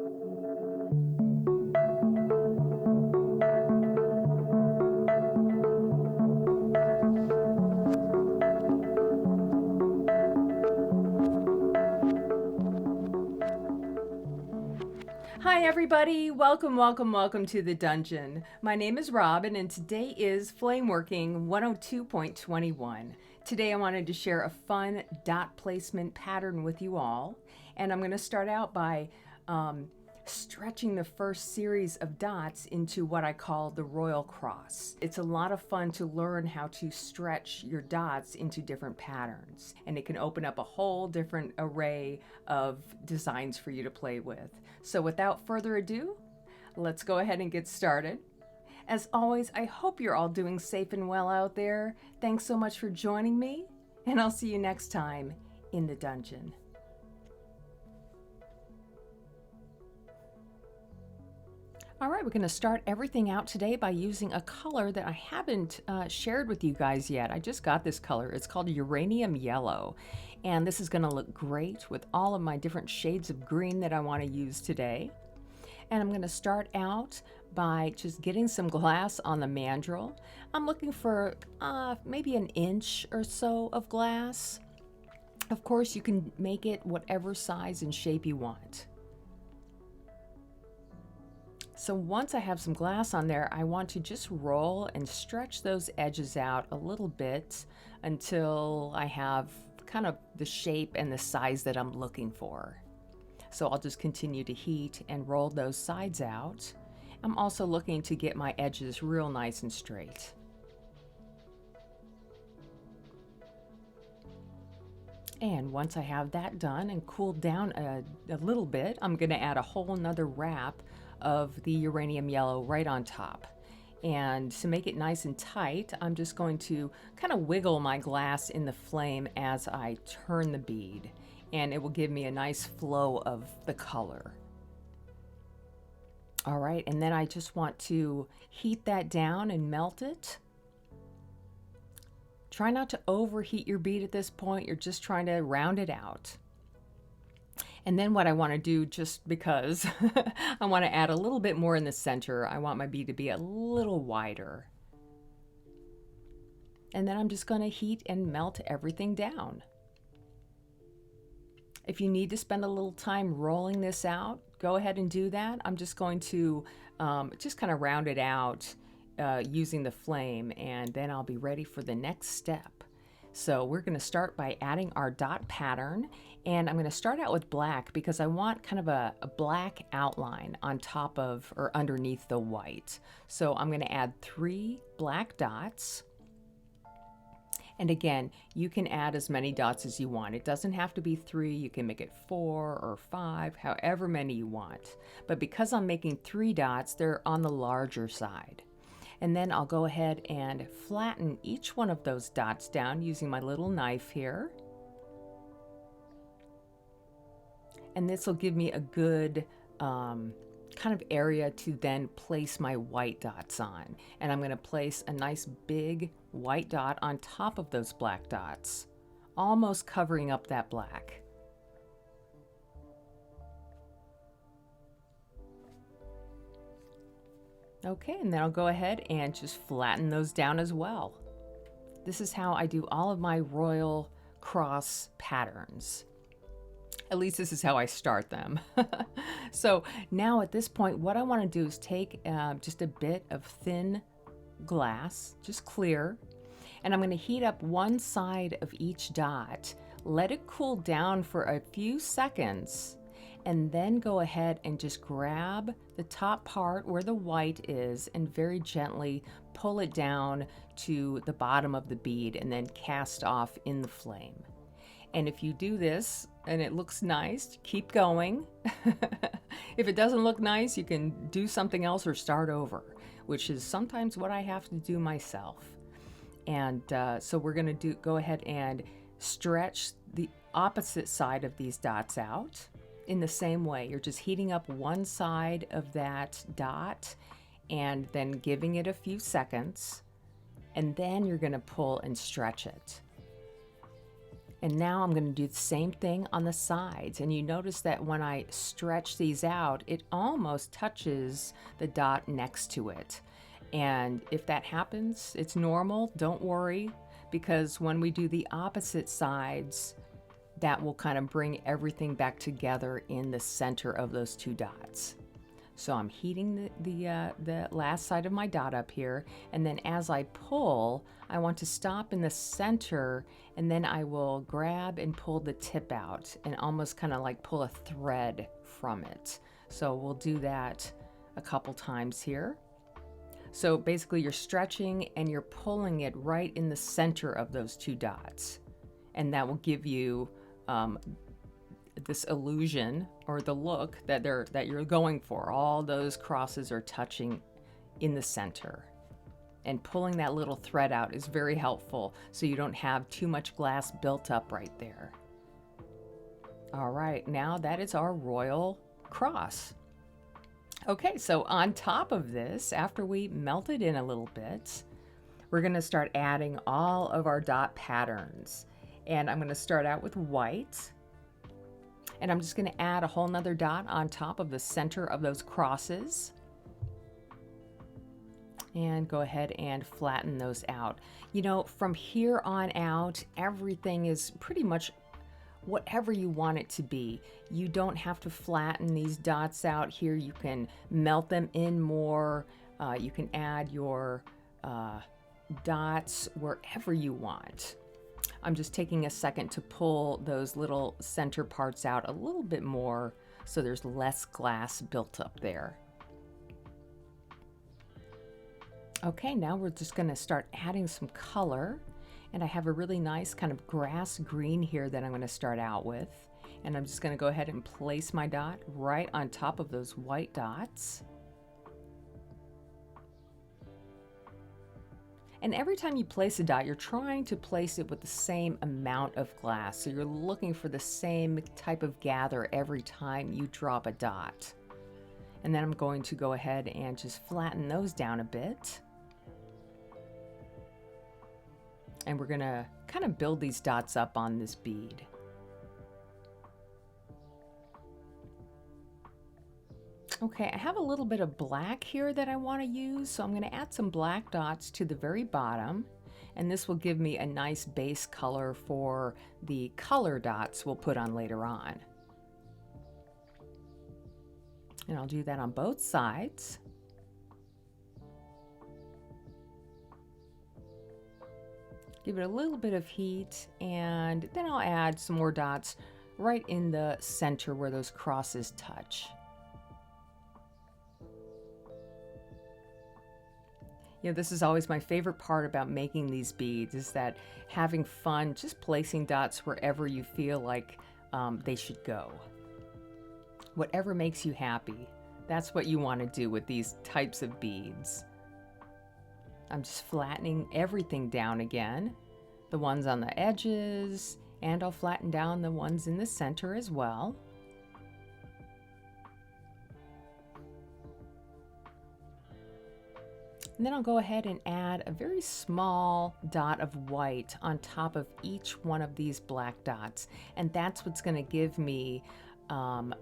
Hi everybody, welcome to the dungeon. My name is Robin and today is Flameworking 102.21. Today I wanted to share a fun dot placement pattern with you all, and I'm going to start out by stretching the first series of dots into what I call the Royal Cross. It's a lot of fun to learn how to stretch your dots into different patterns, and it can open up a whole different array of designs for you to play with. So without further ado, let's go ahead and get started. As always, I hope you're all doing safe and well out there. Thanks so much for joining me, and I'll see you next time in the dungeon. All right, we're going to start everything out today by using a color that I haven't shared with you guys yet. I just got this color. It's called Uranium Yellow, and this is going to look great with all of my different shades of green that I want to use today. And I'm going to start out by just getting some glass on the mandrel. I'm looking for maybe an inch or so of glass. Of course, you can make it whatever size and shape you want. So once I have some glass on there, I want to just roll and stretch those edges out a little bit until I have kind of the shape and the size that I'm looking for. So I'll just continue to heat and roll those sides out. I'm also looking to get my edges real nice and straight. And once I have that done and cooled down a little bit, I'm going to add a whole nother wrap of the uranium yellow right on top. And to make it nice and tight, I'm just going to kind of wiggle my glass in the flame as I turn the bead, and it will give me a nice flow of the color. All right, and then I just want to heat that down and melt it. Try not to overheat your bead at this point. You're just trying to round it out. And then what I want to do, just because I want to add a little bit more in the center, I want my bead to be a little wider. And then I'm just going to heat and melt everything down. If you need to spend a little time rolling this out, go ahead and do that. I'm just going to just kind of round it out using the flame, and then I'll be ready for the next step. So we're going to start by adding our dot pattern, and I'm going to start out with black because I want kind of a black outline on top of or underneath the white. So I'm going to add 3 black dots. And again, you can add as many dots as you want. It doesn't have to be 3. You can make it 4 or 5, however many you want. But because I'm making 3 dots, they're on the larger side. And then I'll go ahead and flatten each one of those dots down using my little knife here. And this will give me a good kind of area to then place my white dots on. And I'm going to place a nice big white dot on top of those black dots, almost covering up that black. Okay, and then I'll go ahead and just flatten those down as well. This is how I do all of my Royal Cross patterns. At least this is how I start them. So now at this point, what I want to do is take just a bit of thin glass, just clear, and I'm going to heat up one side of each dot, let it cool down for a few seconds, and then go ahead and just grab the top part where the white is and very gently pull it down to the bottom of the bead and then cast off in the flame. And if you do this and it looks nice, keep going. If it doesn't look nice, you can do something else or start over, which is sometimes what I have to do myself. And so we're going to go ahead and stretch the opposite side of these dots out. In the same way, you're just heating up one side of that dot and then giving it a few seconds, and then you're going to pull and stretch it. And now I'm going to do the same thing on the sides. And you notice that when I stretch these out, it almost touches the dot next to it. And if that happens, it's normal. Don't worry, because when we do the opposite sides, that will kind of bring everything back together in the center of those two dots. So I'm heating the last side of my dot up here, and then as I pull, I want to stop in the center, and then I will grab and pull the tip out and almost kind of like pull a thread from it. So we'll do that a couple times here. So basically you're stretching and you're pulling it right in the center of those two dots, and that will give you this illusion or the look that you're going for. All those crosses are touching in the center, and pulling that little thread out is very helpful so you don't have too much glass built up right there. All right, now that is our royal cross. Okay, so on top of this, after we melt it in a little bit, we're going to start adding all of our dot patterns. And I'm going to start out with white. And I'm just going to add a whole nother dot on top of the center of those crosses. And go ahead and flatten those out. You know, from here on out, everything is pretty much whatever you want it to be. You don't have to flatten these dots out here. You can melt them in more. You can add your dots wherever you want. I'm just taking a second to pull those little center parts out a little bit more so there's less glass built up there. Okay, now we're just going to start adding some color. And I have a really nice kind of grass green here that I'm going to start out with. And I'm just going to go ahead and place my dot right on top of those white dots. And every time you place a dot, you're trying to place it with the same amount of glass. So you're looking for the same type of gather every time you drop a dot. And then I'm going to go ahead and just flatten those down a bit. And we're going to kind of build these dots up on this bead. Okay, I have a little bit of black here that I want to use, so I'm going to add some black dots to the very bottom, and this will give me a nice base color for the color dots we'll put on later on. And I'll do that on both sides. Give it a little bit of heat, and then I'll add some more dots right in the center where those crosses touch. You know, this is always my favorite part about making these beads, is that having fun just placing dots wherever you feel like they should go. Whatever makes you happy, that's what you want to do with these types of beads. I'm just flattening everything down again, the ones on the edges, and I'll flatten down the ones in the center as well. And then I'll go ahead and add a very small dot of white on top of each one of these black dots. And that's what's going to give me I'm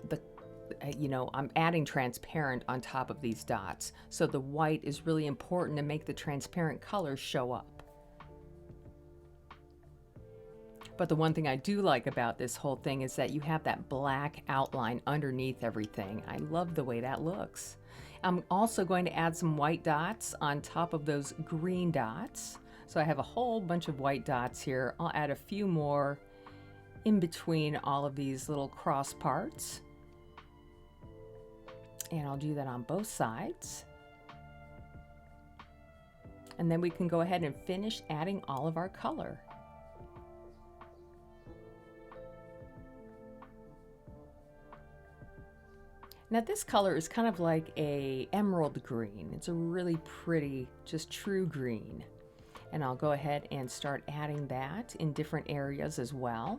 adding transparent on top of these dots. So the white is really important to make the transparent colors show up. But the one thing I do like about this whole thing is that you have that black outline underneath everything. I love the way that looks. I'm also going to add some white dots on top of those green dots. So I have a whole bunch of white dots here. I'll add a few more in between all of these little cross parts. And I'll do that on both sides. And then we can go ahead and finish adding all of our color. Now this color is kind of like a emerald green. It's a really pretty, just true green. And I'll go ahead and start adding that in different areas as well,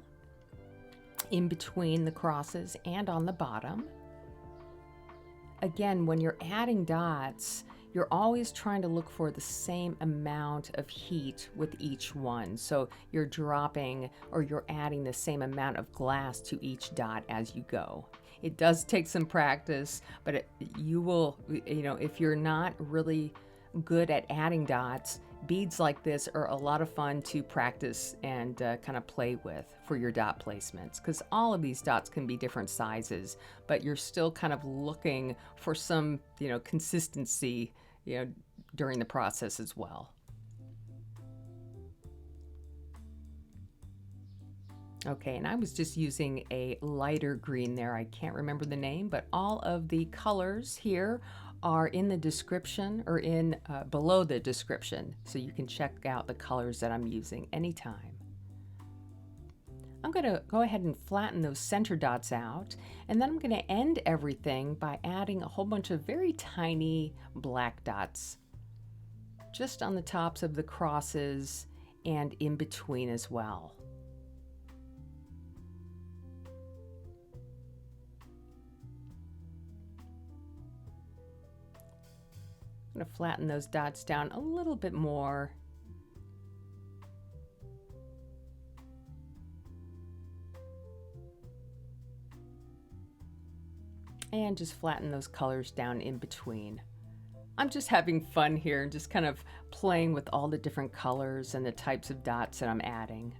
in between the crosses and on the bottom. Again, when you're adding dots, You're always trying to look for the same amount of heat with each one. So you're dropping or you're adding the same amount of glass to each dot as you go. It does take some practice, but you will, if you're not really good at adding dots, beads like this are a lot of fun to practice and kind of play with for your dot placements, because all of these dots can be different sizes, but you're still kind of looking for some, consistency, during the process as well. Okay, and I was just using a lighter green there. I can't remember the name, but all of the colors here are in the description or in below the description, so you can check out the colors that I'm using anytime. I'm going to go ahead and flatten those center dots out, and then I'm going to end everything by adding a whole bunch of very tiny black dots just on the tops of the crosses and in between as well. I'm going to flatten those dots down a little bit more. And just flatten those colors down in between. I'm just having fun here, just kind of playing with all the different colors and the types of dots that I'm adding.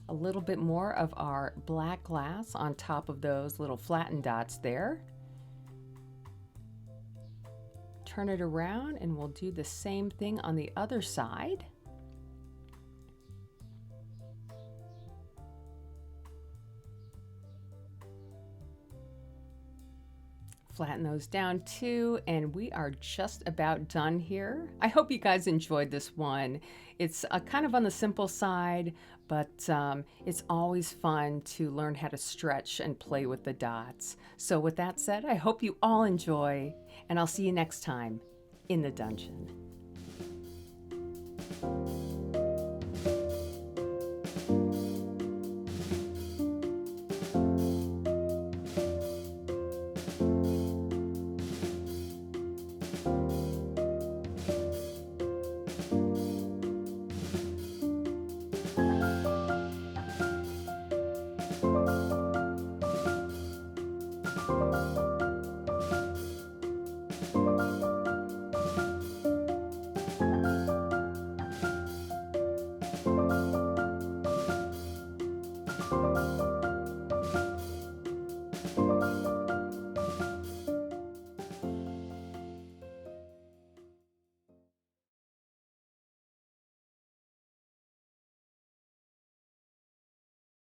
A little bit more of our black glass on top of those little flattened dots there. Turn it around and we'll do the same thing on the other side. Flatten those down too, and we are just about done here. I hope you guys enjoyed this one. It's kind of on the simple side, but it's always fun to learn how to stretch and play with the dots. So with that said, I hope you all enjoy, and I'll see you next time in the dungeon.